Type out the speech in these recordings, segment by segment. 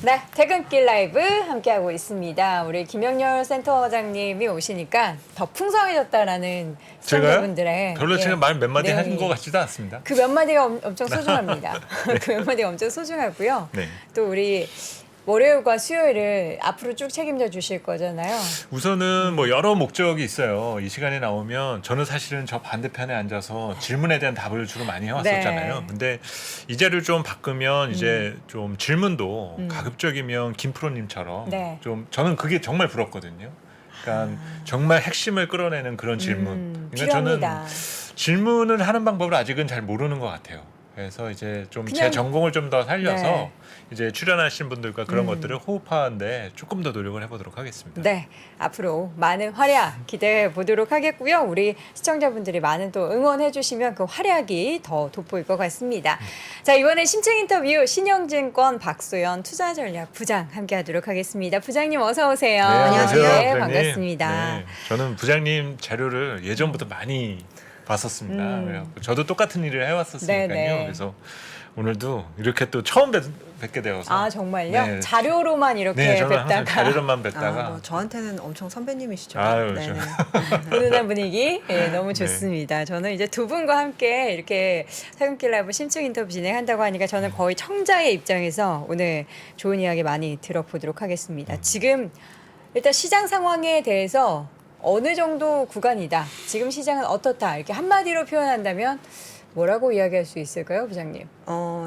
네, 퇴근길 라이브 함께하고 있습니다. 우리 김영렬 센터장님이 오시니까 더 풍성해졌다라는 시청자분들의 별로 제가 말 몇 마디 내용이. 한 것 같지도 않습니다. 그 몇 마디가 엄청 소중합니다. 그 몇 마디가 엄청 소중하고요. 네. 또 우리 월요일과 수요일을 앞으로 쭉 책임져 주실 거잖아요. 우선은 뭐 여러 목적이 있어요. 이 시간에 나오면 저는 사실은 저 반대편에 앉아서 질문에 대한 답을 주로 많이 해왔었잖아요. 네. 근데 이 자리를 좀 바꾸면 이제 좀 질문도 가급적이면 김프로님처럼 네. 좀 저는 그게 정말 부럽거든요. 그러니까 정말 핵심을 끌어내는 그런 질문. 그러니까 필요합니다. 저는 질문을 하는 방법을 아직은 잘 모르는 것 같아요. 그래서 이제 좀 제 그냥- 전공을 좀 더 살려서 네. 이제 출연하신 분들과 그런 것들을 호흡하는데 조금 더 노력을 해보도록 하겠습니다. 네, 앞으로 많은 활약 기대해 보도록 하겠고요. 우리 시청자분들이 많은 또 응원해 주시면 그 활약이 더 돋보일 것 같습니다. 자, 이번에 심층 인터뷰 신영증권 박소연 투자전략부장 함께하도록 하겠습니다. 부장님 어서 오세요. 안녕하세요. 네, 부장님. 반갑습니다. 네, 저는 부장님 자료를 예전부터 많이 봤었습니다. 그래갖고 저도 똑같은 일을 해왔었으니까요. 네네. 그래서 오늘도 이렇게 또 처음 뵙게 되어서 아 정말요? 네. 자료로만 이렇게 네, 저는 항상 뵙다가 자료로만 뵙다가 뭐 저한테는 엄청 선배님이시죠. 아유, 네네. 훈훈한 분위기 너무 좋습니다. 저는 이제 두 분과 함께 이렇게 퇴근길 라이브 심층 인터뷰 진행한다고 하니까 저는 거의 청자의 입장에서 오늘 좋은 이야기 많이 들어보도록 하겠습니다. 지금 일단 시장 상황에 대해서 어느 정도 구간이다. 지금 시장은 어떻다. 이렇게 한마디로 표현한다면 뭐라고 이야기할 수 있을까요, 부장님?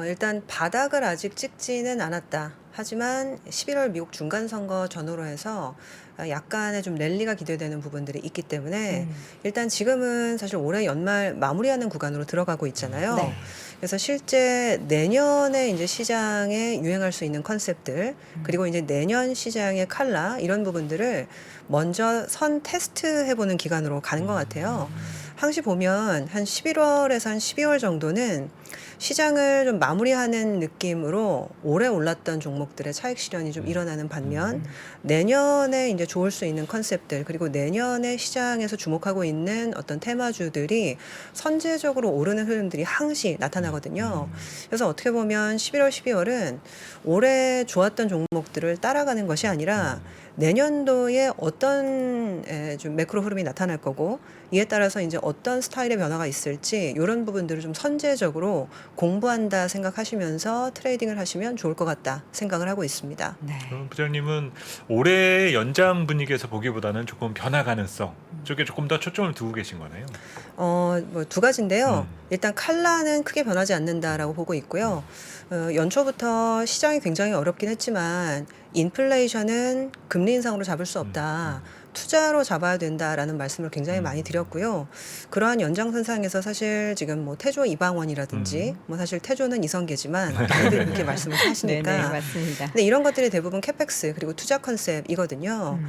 일단 바닥을 아직 찍지는 않았다. 하지만 11월 미국 중간선거 전후로 해서 약간의 좀 랠리가 기대되는 부분들이 있기 때문에 일단 지금은 사실 올해 연말 마무리하는 구간으로 들어가고 있잖아요. 네. 그래서 실제 내년에 이제 시장에 유행할 수 있는 컨셉들 그리고 이제 내년 시장의 칼라 이런 부분들을 먼저 선 테스트 해보는 기간으로 가는 것 같아요. 항시 보면 한 11월에서 한 12월 정도는 시장을 좀 마무리하는 느낌으로 오래 올랐던 종목들의 차익 실현이 좀 일어나는 반면 내년에 이제 좋을 수 있는 컨셉들 그리고 내년에 시장에서 주목하고 있는 어떤 테마주들이 선제적으로 오르는 흐름들이 항시 나타나거든요. 그래서 어떻게 보면 11월, 12월은 올해 좋았던 종목들을 따라가는 것이 아니라 내년도에 어떤 좀 매크로 흐름이 나타날 거고 이에 따라서 이제 어떤 스타일의 변화가 있을지 이런 부분들을 좀 선제적으로 공부한다 생각하시면서 트레이딩을 하시면 좋을 것 같다 생각을 하고 있습니다. 네. 그럼 부장님은 올해 연장 분위기에서 보기보다는 조금 변화 가능성 쪽에 조금 더 초점을 두고 계신 거네요. 뭐 두 가지인데요. 일단 칼라는 크게 변하지 않는다라고 보고 있고요. 연초부터 시장이 굉장히 어렵긴 했지만 인플레이션은 금리 인상으로 잡을 수 없다. 투자로 잡아야 된다라는 말씀을 굉장히 많이 드렸고요. 그러한 연장선상에서 사실 지금 뭐 태조 이방원이라든지 뭐 사실 태조는 이성계지만 많이들 그렇게 말씀을 하시니까 네네, 맞습니다. 근데 이런 것들이 대부분 캐펙스 그리고 투자 컨셉이거든요.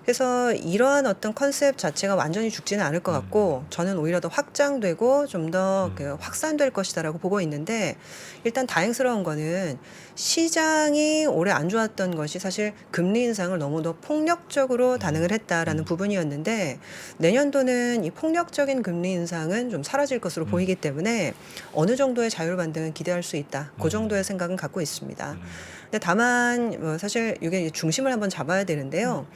그래서 이러한 어떤 컨셉 자체가 완전히 죽지는 않을 것 같고 저는 오히려 더 확장되고 좀 더 확산될 것이다라고 보고 있는데 일단 다행스러운 거는 시장이 올해 안 좋았던 것이 사실 금리 인상을 너무도 폭력적으로 단행을 했다라는 부분이었는데 내년도는 이 폭력적인 금리 인상은 좀 사라질 것으로 보이기 때문에 어느 정도의 자율 반등은 기대할 수 있다. 그 정도의 생각은 갖고 있습니다. 근데 다만 뭐 사실 이게 중심을 한번 잡아야 되는데요.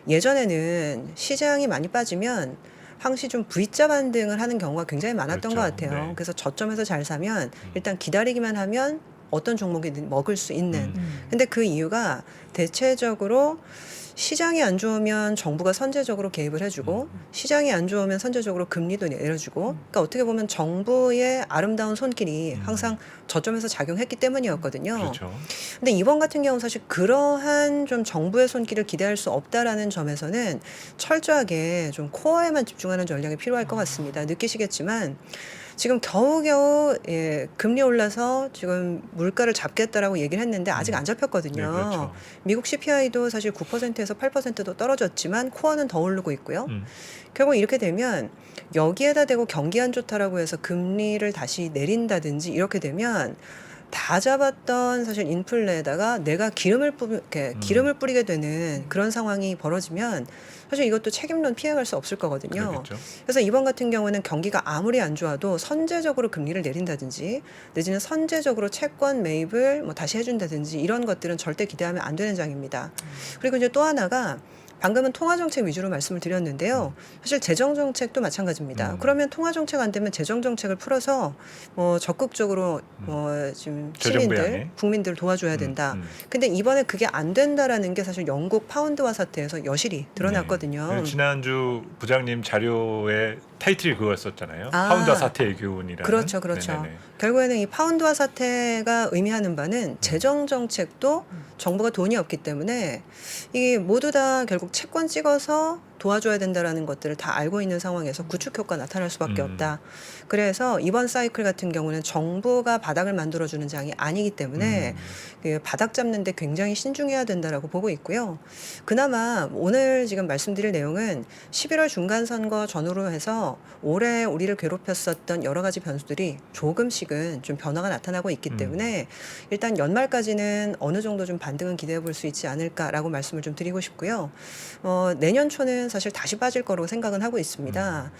예전에는 시장이 많이 빠지면 항시 좀 V자 반등을 하는 경우가 굉장히 많았던 그렇죠. 것 같아요. 네. 그래서 저점에서 잘 사면 일단 기다리기만 하면 어떤 종목이든 먹을 수 있는. 근데 그 이유가 대체적으로 시장이 안 좋으면 정부가 선제적으로 개입을 해주고 시장이 안 좋으면 선제적으로 금리도 내려주고 그러니까 어떻게 보면 정부의 아름다운 손길이 항상 저점에서 작용했기 때문이었거든요. 그렇죠. 근데 이번 같은 경우 사실 그러한 좀 정부의 손길을 기대할 수 없다라는 점에서는 철저하게 좀 코어에만 집중하는 전략이 필요할 것 같습니다. 느끼시겠지만 지금 겨우겨우 금리 올라서 지금 물가를 잡겠다라고 얘기를 했는데 아직 안 잡혔거든요. 네, 그렇죠. 미국 CPI도 사실 9%에서 8%도 떨어졌지만 코어는 더 오르고 있고요. 결국 이렇게 되면 여기에다 대고 경기 안 좋다라고 해서 금리를 다시 내린다든지 이렇게 되면 다 잡았던 사실 인플레에다가 내가 기름을 뿌리게 되는 그런 상황이 벌어지면 사실 이것도 책임론 피해갈 수 없을 거거든요. 그렇겠죠. 그래서 이번 같은 경우는 경기가 아무리 안 좋아도 선제적으로 금리를 내린다든지 내지는 선제적으로 채권 매입을 뭐 다시 해준다든지 이런 것들은 절대 기대하면 안 되는 장입니다. 그리고 이제 또 하나가 방금은 통화정책 위주로 말씀을 드렸는데요. 사실 재정정책도 마찬가지입니다. 그러면 통화정책 안 되면 재정정책을 풀어서 적극적으로 지금 재정 시민들, 부양에. 국민들을 도와줘야 된다. 근데 이번에 그게 안 된다라는 게 사실 영국 파운드화 사태에서 여실히 드러났거든요. 네. 지난주 부장님 자료에 타이틀이 그거였었잖아요. 아. 파운드와 사태의 교훈이라는. 그렇죠, 그렇죠. 네네네. 결국에는 이 파운드화 사태가 의미하는 바는 재정 정책도 정부가 돈이 없기 때문에 이게 모두 다 결국 채권 찍어서 도와줘야 된다라는 것들을 다 알고 있는 상황에서 구축 효과 나타날 수밖에 없다. 그래서 이번 사이클 같은 경우는 정부가 바닥을 만들어주는 장이 아니기 때문에 그 바닥 잡는데 굉장히 신중해야 된다라고 보고 있고요. 그나마 오늘 지금 말씀드릴 내용은 11월 중간 선거 전후로 해서 올해 우리를 괴롭혔었던 여러 가지 변수들이 조금씩은 좀 변화가 나타나고 있기 때문에 일단 연말까지는 어느 정도 좀 반등은 기대해 볼 수 있지 않을까라고 말씀을 좀 드리고 싶고요. 내년 초는 사실 다시 빠질 거라고 생각은 하고 있습니다.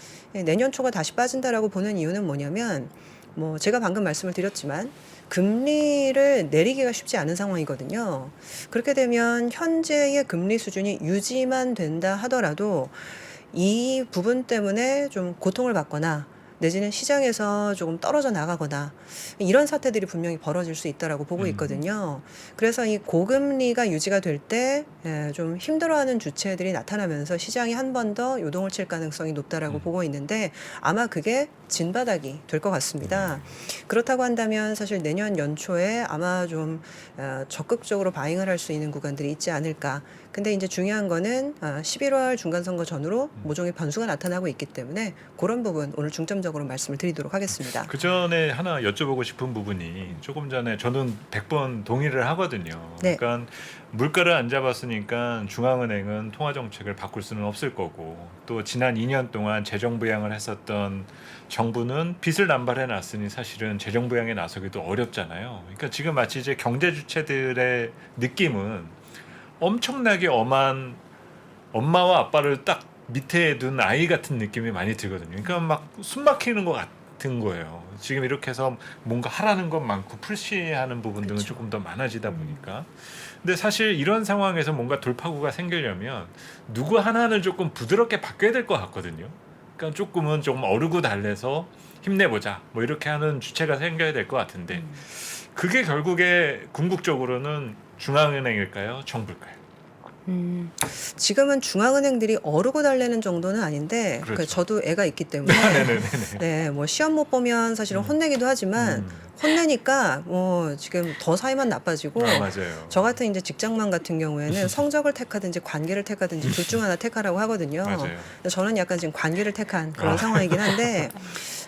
내년 초가 다시 빠진다라고 보는 이유는 뭐냐면 뭐 제가 방금 말씀을 드렸지만 금리를 내리기가 쉽지 않은 상황이거든요. 그렇게 되면 현재의 금리 수준이 유지만 된다 하더라도 이 부분 때문에 좀 고통을 받거나 내지는 시장에서 조금 떨어져 나가거나 이런 사태들이 분명히 벌어질 수 있다라고 보고 있거든요. 그래서 이 고금리가 유지가 될 때 좀 힘들어하는 주체들이 나타나면서 시장이 한 번 더 요동을 칠 가능성이 높다라고 보고 있는데 아마 그게 진바닥이 될 것 같습니다. 그렇다고 한다면 사실 내년 연초에 아마 좀 적극적으로 바잉을 할 수 있는 구간들이 있지 않을까. 근데 이제 중요한 거는 11월 중간 선거 전후로 모종의 변수가 나타나고 있기 때문에 그런 부분 오늘 중점적으로 말씀을 드리도록 하겠습니다. 그 전에 하나 여쭤보고 싶은 부분이 조금 전에 저는 100번 동의를 하거든요. 네. 그러니까 물가를 안 잡았으니까 중앙은행은 통화 정책을 바꿀 수는 없을 거고 또 지난 2년 동안 재정 부양을 했었던 정부는 빚을 남발해 놨으니 사실은 재정 부양에 나서기도 어렵잖아요. 그러니까 지금 마치 이제 경제 주체들의 느낌은 엄청나게 엄한 엄마와 아빠를 딱 밑에 둔 아이 같은 느낌이 많이 들거든요. 그러니까 막 숨 막히는 것 같은 거예요. 지금 이렇게 해서 뭔가 하라는 건 많고 푸시하는 부분들은 그렇죠. 조금 더 많아지다 보니까. 근데 사실 이런 상황에서 뭔가 돌파구가 생기려면 누구 하나는 조금 부드럽게 바뀌어야 될 것 같거든요. 그러니까 조금은 좀 어르고 달래서 힘내보자 뭐 이렇게 하는 주체가 생겨야 될 것 같은데 그게 결국에 궁극적으로는 중앙은행일까요? 정부일까요? 지금은 중앙은행들이 어르고 달래는 정도는 아닌데 그렇죠. 저도 애가 있기 때문에 네네네. 네, 뭐 시험 못 보면 사실은 혼내기도 하지만 혼내니까 뭐 지금 더 사이만 나빠지고 맞아요. 저 같은 이제 직장만 같은 경우에는 성적을 택하든지 관계를 택하든지 둘 중 하나 택하라고 하거든요. 맞아요. 근데 저는 약간 지금 관계를 택한 그런 상황이긴 한데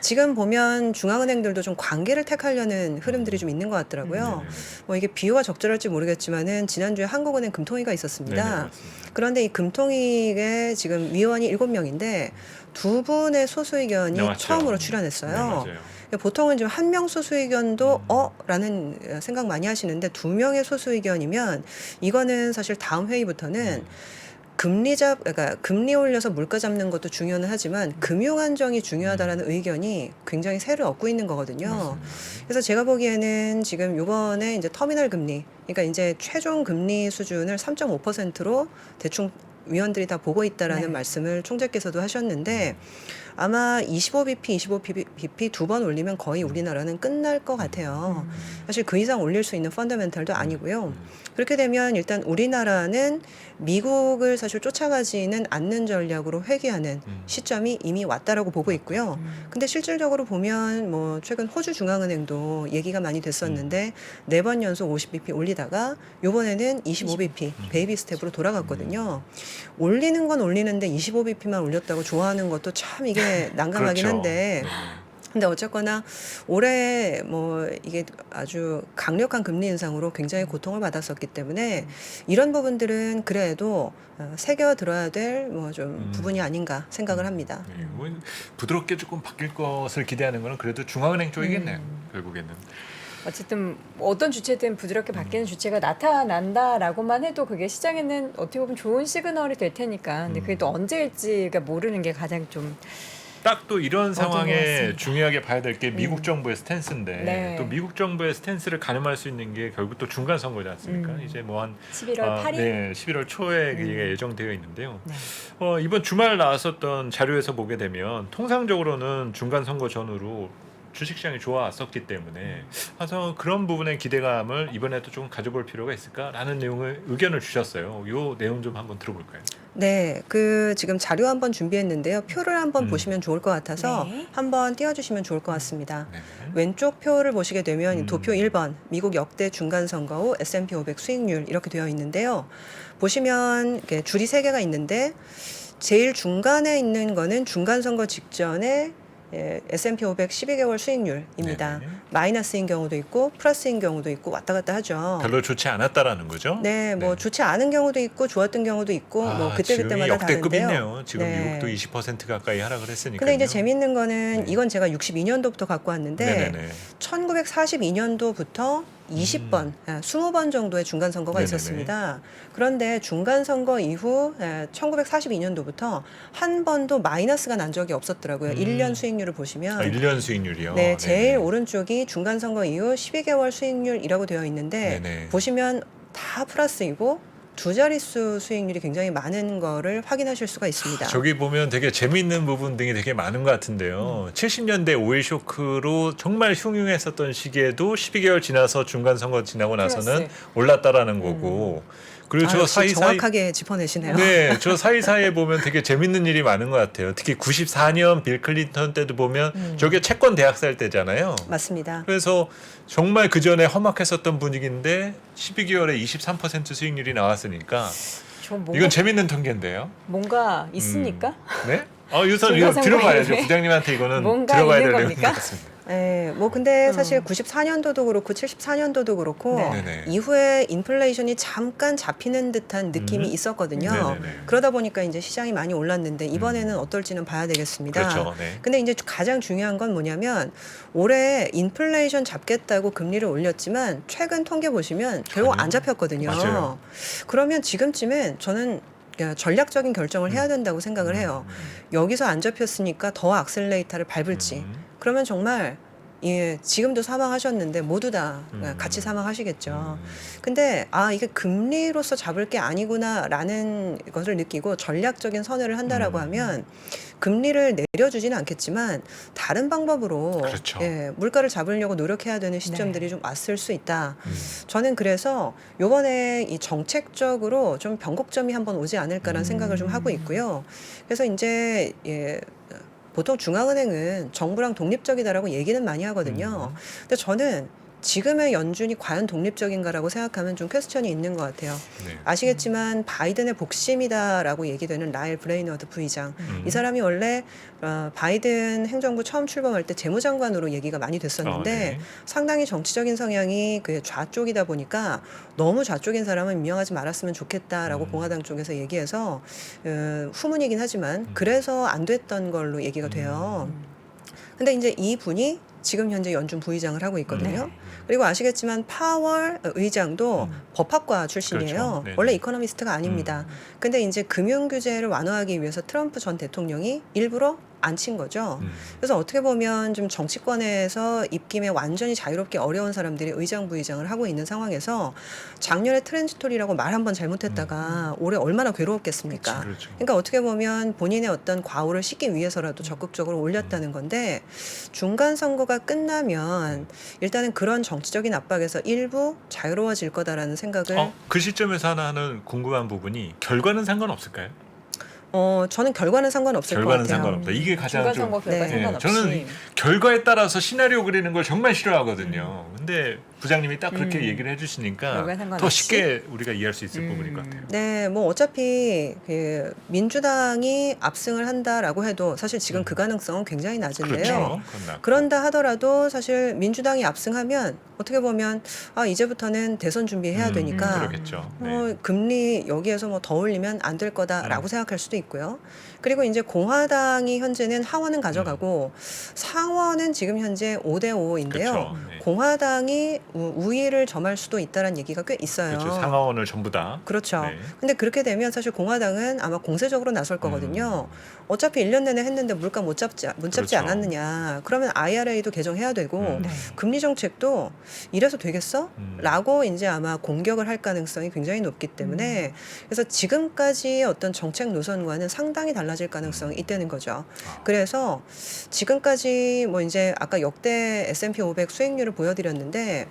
지금 보면 중앙은행들도 좀 관계를 택하려는 흐름들이 좀 있는 것 같더라고요. 네네네. 뭐 이게 비유가 적절할지 모르겠지만은 지난주에 한국은행 금통위가 있었습니다. 네네, 맞습니다. 그런데 이 금통위에 지금 위원이 7명인데 두 분의 소수 의견이 네, 맞죠. 처음으로 네, 출연했어요. 맞아요. 보통은 지금 한 명 소수 의견도 라는 생각 많이 하시는데 두 명의 소수 의견이면 이거는 사실 다음 회의부터는 그러니까 금리 올려서 물가 잡는 것도 중요는 하지만 금융 안정이 중요하다라는 의견이 굉장히 세를 얻고 있는 거거든요. 그래서 제가 보기에는 지금 요번에 이제 터미널 금리, 그러니까 이제 최종 금리 수준을 3.5%로 대충 위원들이 다 보고 있다라는 네. 말씀을 총재께서도 하셨는데 아마 25bp 두 번 올리면 거의 우리나라는 끝날 것 같아요. 사실 그 이상 올릴 수 있는 펀더멘털도 아니고요. 그렇게 되면 일단 우리나라는 미국을 사실 쫓아가지는 않는 전략으로 회귀하는 시점이 이미 왔다라고 보고 있고요. 근데 실질적으로 보면 뭐 최근 호주 중앙은행도 얘기가 많이 됐었는데 4번 연속 50bp 올리다가 요번에는 25bp 베이비 스텝으로 돌아갔거든요. 올리는 건 올리는데 25bp만 올렸다고 좋아하는 것도 참 이게 난감하긴 그렇죠. 한데 근데 어쨌거나 올해 뭐 이게 아주 강력한 금리 인상으로 굉장히 고통을 받았었기 때문에 이런 부분들은 그래도 새겨 들어야 될 뭐 좀 부분이 아닌가 생각을 합니다. 네, 뭐 부드럽게 조금 바뀔 것을 기대하는 거는 그래도 중앙은행 쪽이겠네요. 결국에는. 어쨌든 어떤 주체든 부드럽게 바뀌는 주체가 나타난다라고만 해도 그게 시장에는 어떻게 보면 좋은 시그널이 될 테니까. 근데 그게 또 언제일지가 모르는 게 가장 좀 딱 또 이런 것 상황에 같습니다. 중요하게 봐야 될 게 미국 정부의 스탠스인데 네. 또 미국 정부의 스탠스를 가늠할 수 있는 게 결국 또 중간 선거지 않습니까? 이제 뭐 한 11월 8일. 네, 11월 초에 이게 예정되어 있는데요. 네. 이번 주말 나왔었던 자료에서 보게 되면 통상적으로는 중간 선거 전후로 주식시장이 좋아왔었기 때문에 그래서 그런 부분의 기대감을 이번에도 좀 가져볼 필요가 있을까라는 내용을 의견을 주셨어요. 이 내용 좀 한번 들어볼까요? 네, 그 지금 자료 한번 준비했는데요. 표를 한번 음. 보시면 좋을 것 같아서 네. 한번 띄워주시면 좋을 것 같습니다. 네. 왼쪽 표를 보시게 되면 음. 도표 1번 미국 역대 중간 선거 후 S&P 500 수익률 이렇게 되어 있는데요. 보시면 이렇게 줄이 3개가 있는데 제일 중간에 있는 거는 중간 선거 직전에 S&P 500 12개월 수익률입니다. 네네. 마이너스인 경우도 있고 플러스인 경우도 있고 왔다 갔다 하죠. 별로 좋지 않았다라는 거죠? 네, 뭐 좋지 않은 경우도 있고 좋았던 경우도 있고 뭐 그때 지금이 그때마다 다른데요. 역대급이네요. 지금 네. 미국도 20% 가까이 하락을 했으니까. 근데 이제 재밌는 거는 네. 이건 제가 62년도부터 갖고 왔는데 네네네. 1942년도부터 20번, 20번 정도의 중간 선거가 네네네. 있었습니다. 그런데 중간 선거 이후 1942년도부터 한 번도 마이너스가 난 적이 없었더라고요. 1년 수익률을 보시면 1년 수익률이요. 네, 제일 네네. 오른쪽이 중간 선거 이후 12개월 수익률이라고 되어 있는데 네네. 보시면 다 플러스이고 두 자릿수 수익률이 굉장히 많은 거를 확인하실 수가 있습니다. 저기 보면 되게 재미있는 부분 등이 되게 많은 것 같은데요. 70년대 오일 쇼크로 정말 흉흉했었던 시기에도 12개월 지나서 중간 선거 지나고 나서는 플러스. 올랐다라는 거고. 그리고 저 역시 사이사이 정확하게 짚어내시네요. 네, 저 사이사이에 보면 되게 재밌는 일이 많은 것 같아요. 특히 94년 빌 클린턴 때도 보면 저게 채권 대학살 때잖아요. 맞습니다. 그래서 정말 그 전에 험악했었던 분위기인데 12개월에 23% 수익률이 나왔으니까 저 뭔가, 이건 재밌는 통계인데요. 뭔가 있으니까 네? 유선 중간 이거 선거 들어봐야죠. 이후에 부장님한테 이거는 뭔가 들어봐야 있는 될 내용인 것 겁니까? 같습니다. 네, 뭐 근데 사실 94년도도 그렇고 74년도도 그렇고 네. 네네. 이후에 인플레이션이 잠깐 잡히는 듯한 느낌이 있었거든요. 네네네. 그러다 보니까 이제 시장이 많이 올랐는데 이번에는 어떨지는 봐야 되겠습니다. 그렇죠. 네. 근데 이제 가장 중요한 건 뭐냐면 올해 인플레이션 잡겠다고 금리를 올렸지만 최근 통계 보시면 결국 전혀. 안 잡혔거든요. 맞아요. 그러면 지금쯤엔 저는 전략적인 결정을 해야 된다고 생각을 해요. 여기서 안 잡혔으니까 더 악셀레이터를 밟을지. 그러면 정말 지금도 사망하셨는데 모두 다 같이 사망하시겠죠. 근데 이게 금리로서 잡을 게 아니구나라는 것을 느끼고 전략적인 선회를 한다라고 하면 금리를 내려주지는 않겠지만 다른 방법으로 그렇죠. 물가를 잡으려고 노력해야 되는 시점들이 네. 좀 왔을 수 있다. 저는 그래서 요번에 이 정책적으로 좀 변곡점이 한번 오지 않을까라는 생각을 좀 하고 있고요. 그래서 이제 보통 중앙은행은 정부랑 독립적이다라고 얘기는 많이 하거든요. 근데 저는 지금의 연준이 과연 독립적인가라고 생각하면 좀 퀘스천이 있는 것 같아요. 네. 아시겠지만 바이든의 복심이다라고 얘기되는 라일 브레이너드 부의장. 이 사람이 원래 바이든 행정부 처음 출범할 때 재무장관으로 얘기가 많이 됐었는데 네. 상당히 정치적인 성향이 그 좌쪽이다 보니까 너무 좌쪽인 사람은 임명하지 말았으면 좋겠다라고 공화당 쪽에서 얘기해서 후문이긴 하지만 그래서 안 됐던 걸로 얘기가 돼요. 근데 이제 이 분이 지금 현재 연준 부의장을 하고 있거든요. 그리고 아시겠지만 파월 의장도 법학과 출신이에요. 그렇죠. 네네. 원래 이코노미스트가 아닙니다. 근데 이제 금융 규제를 완화하기 위해서 트럼프 전 대통령이 일부러 안 친 거죠. 그래서 어떻게 보면 좀 정치권에서 입김에 완전히 자유롭게 어려운 사람들이 의장 부의장을 하고 있는 상황에서 작년에 트랜지토리라고 말 한 번 잘못했다가 올해 얼마나 괴로웠겠습니까? 그렇죠. 그러니까 어떻게 보면 본인의 어떤 과오를 씻기 위해서라도 적극적으로 올렸다는 건데 중간 선거가 끝나면 일단은 그런 정치적인 압박에서 일부 자유로워질 거다라는 생각을 그 시점에서 하나는 궁금한 부분이 결과는 상관없을까요? 저는 결과는 상관없을 결과는 것 같아요. 상관없다. 이게 가장 중간 좀 선거 결과 네. 상관없이 저는 결과에 따라서 시나리오 그리는 걸 정말 싫어하거든요. 근데 부장님이 딱 그렇게 얘기를 해주시니까 그거와 더 상관없이? 쉽게 우리가 이해할 수 있을 부분인 것 같아요. 네, 뭐 어차피 그 민주당이 압승을 한다라고 해도 사실 지금 그 가능성은 굉장히 낮은데요. 그렇죠. 그건 낮고. 그런다 하더라도 사실 민주당이 압승하면 어떻게 보면 이제부터는 대선 준비해야 되니까 그러겠죠. 네. 금리 여기에서 뭐 더 올리면 안 될 거다라고 생각할 수도 있고요. 그리고 이제 공화당이 현재는 하원은 가져가고 상원은 지금 현재 5대 5인데요. 그렇죠. 네. 공화당이 우위를 점할 수도 있다는 얘기가 꽤 있어요. 그렇죠. 상하원을 전부 다. 그렇죠. 네. 근데 그렇게 되면 사실 공화당은 아마 공세적으로 나설 거거든요. 어차피 1년 내내 했는데 물가 못 잡지 그렇죠. 않았느냐. 그러면 IRA도 개정해야 되고 네. 금리 정책도 이래서 되겠어? 라고 이제 아마 공격을 할 가능성이 굉장히 높기 때문에 그래서 지금까지 어떤 정책 노선과는 상당히 달라질 가능성이 있다는 거죠. 그래서 지금까지 뭐 이제 아까 역대 S&P 500 수익률을 보여드렸는데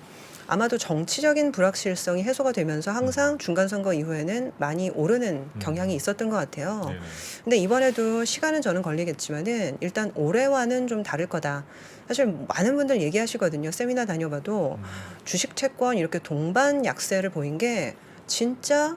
아마도 정치적인 불확실성이 해소가 되면서 항상 중간 선거 이후에는 많이 오르는 경향이 있었던 것 같아요. 네네. 근데 이번에도 시간은 저는 걸리겠지만은 일단 올해와는 좀 다를 거다. 사실 많은 분들 얘기하시거든요. 세미나 다녀봐도 주식 채권 이렇게 동반 약세를 보인 게 진짜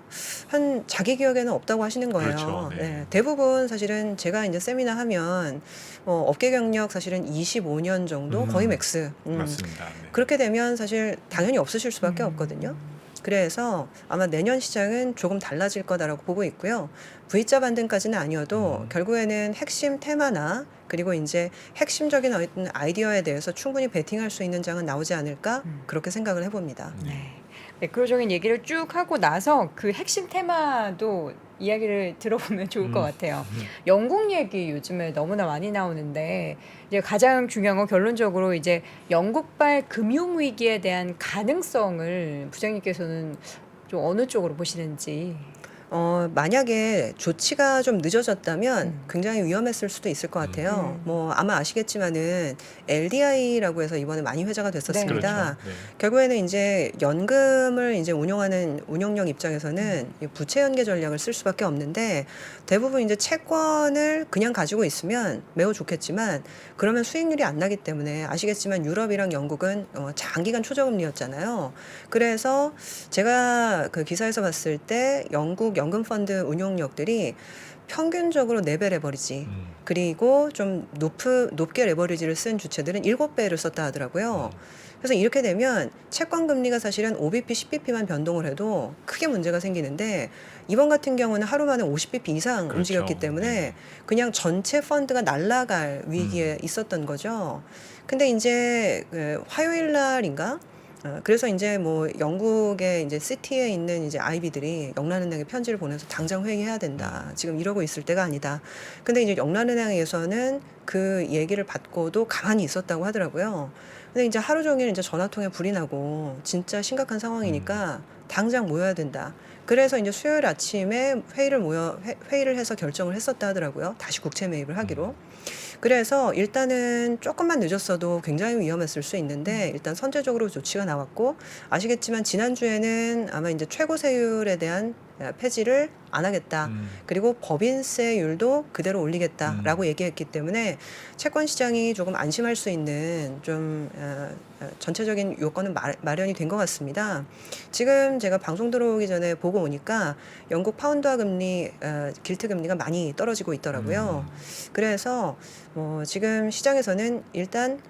한 자기 기억에는 없다고 하시는 거예요. 그렇죠. 네. 대부분 사실은 제가 이제 세미나 하면 업계 경력 사실은 25년 정도 거의 맥스. 맞습니다. 네. 그렇게 되면 사실 당연히 없으실 수밖에 없거든요. 그래서 아마 내년 시장은 조금 달라질 거다라고 보고 있고요. V자 반등까지는 아니어도 결국에는 핵심 테마나 그리고 이제 핵심적인 어떤 아이디어에 대해서 충분히 베팅할 수 있는 장은 나오지 않을까 그렇게 생각을 해봅니다. 네. 매크로적인 얘기를 쭉 하고 나서 그 핵심 테마도 이야기를 들어보면 좋을 것 같아요. 영국 얘기 요즘에 너무나 많이 나오는데 이제 가장 중요한 건 결론적으로 이제 영국발 금융 위기에 대한 가능성을 부장님께서는 좀 어느 쪽으로 보시는지. 만약에 조치가 좀 늦어졌다면 굉장히 위험했을 수도 있을 것 같아요. 뭐 아마 아시겠지만은 LDI라고 해서 이번에 많이 회자가 됐었습니다. 그렇죠. 네. 결국에는 이제 연금을 이제 운용하는 운용력 입장에서는 이 부채 연계 전략을 쓸 수밖에 없는데 대부분 이제 채권을 그냥 가지고 있으면 매우 좋겠지만 그러면 수익률이 안 나기 때문에 아시겠지만 유럽이랑 영국은 장기간 초저금리였잖아요. 그래서 제가 그 기사에서 봤을 때 영국 연금 펀드 운용력들이 평균적으로 4배 레버리지 그리고 좀 높게 레버리지를 쓴 주체들은 7배를 썼다 하더라고요. 그래서 이렇게 되면 채권 금리가 사실은 5bp, 10bp만 변동을 해도 크게 문제가 생기는데 이번 같은 경우는 하루 만에 50bp 이상 그렇죠. 움직였기 때문에 네. 그냥 전체 펀드가 날아갈 위기에 있었던 거죠. 근데 이제 그 화요일 날인가? 그래서 이제 뭐 영국의 이제 시티에 있는 이제 아이비들이 영란은행에 편지를 보내서 당장 회의해야 된다. 지금 이러고 있을 때가 아니다. 근데 이제 영란은행에서는 그 얘기를 받고도 가만히 있었다고 하더라고요. 근데 이제 하루 종일 이제 전화통에 불이 나고 진짜 심각한 상황이니까 당장 모여야 된다. 그래서 이제 수요일 아침에 회의를 해서 결정을 했었다 하더라고요. 다시 국채 매입을 하기로. 그래서 일단은 조금만 늦었어도 굉장히 위험했을 수 있는데 일단 선제적으로 조치가 나왔고 아시겠지만 지난주에는 아마 이제 최고 세율에 대한 폐지를 안 하겠다. 그리고 법인세율도 그대로 올리겠다라고 얘기했기 때문에 채권 시장이 조금 안심할 수 있는 좀 전체적인 요건은 마련이 된 것 같습니다. 지금 제가 방송 들어오기 전에 보고 오니까 영국 파운드화 금리, 길트 금리가 많이 떨어지고 있더라고요. 그래서 뭐 지금 시장에서는 일단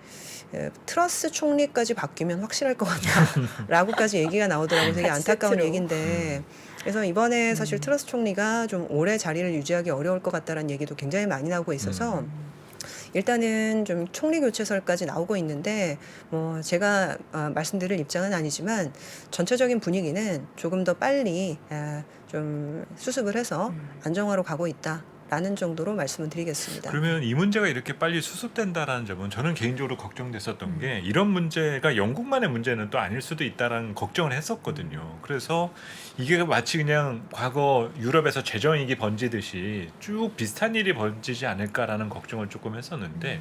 트러스 총리까지 바뀌면 확실할 것 같다라고까지 얘기가 나오더라고요. 되게 안타까운 세트로. 얘기인데. 그래서 이번에 사실 트러스 총리가 좀 오래 자리를 유지하기 어려울 것 같다는 얘기도 굉장히 많이 나오고 있어서 일단은 좀 총리 교체설까지 나오고 있는데 뭐 제가 말씀드릴 입장은 아니지만 전체적인 분위기는 조금 더 빨리 좀 수습을 해서 안정화로 가고 있다. 라는 정도로 말씀을 드리겠습니다. 그러면 이 문제가 이렇게 빨리 수습된다라는 점은 저는 개인적으로 걱정됐었던 게 이런 문제가 영국만의 문제는 또 아닐 수도 있다라는 걱정을 했었거든요. 그래서 이게 마치 그냥 과거 유럽에서 재정위기 번지듯이 쭉 비슷한 일이 번지지 않을까라는 걱정을 조금 했었는데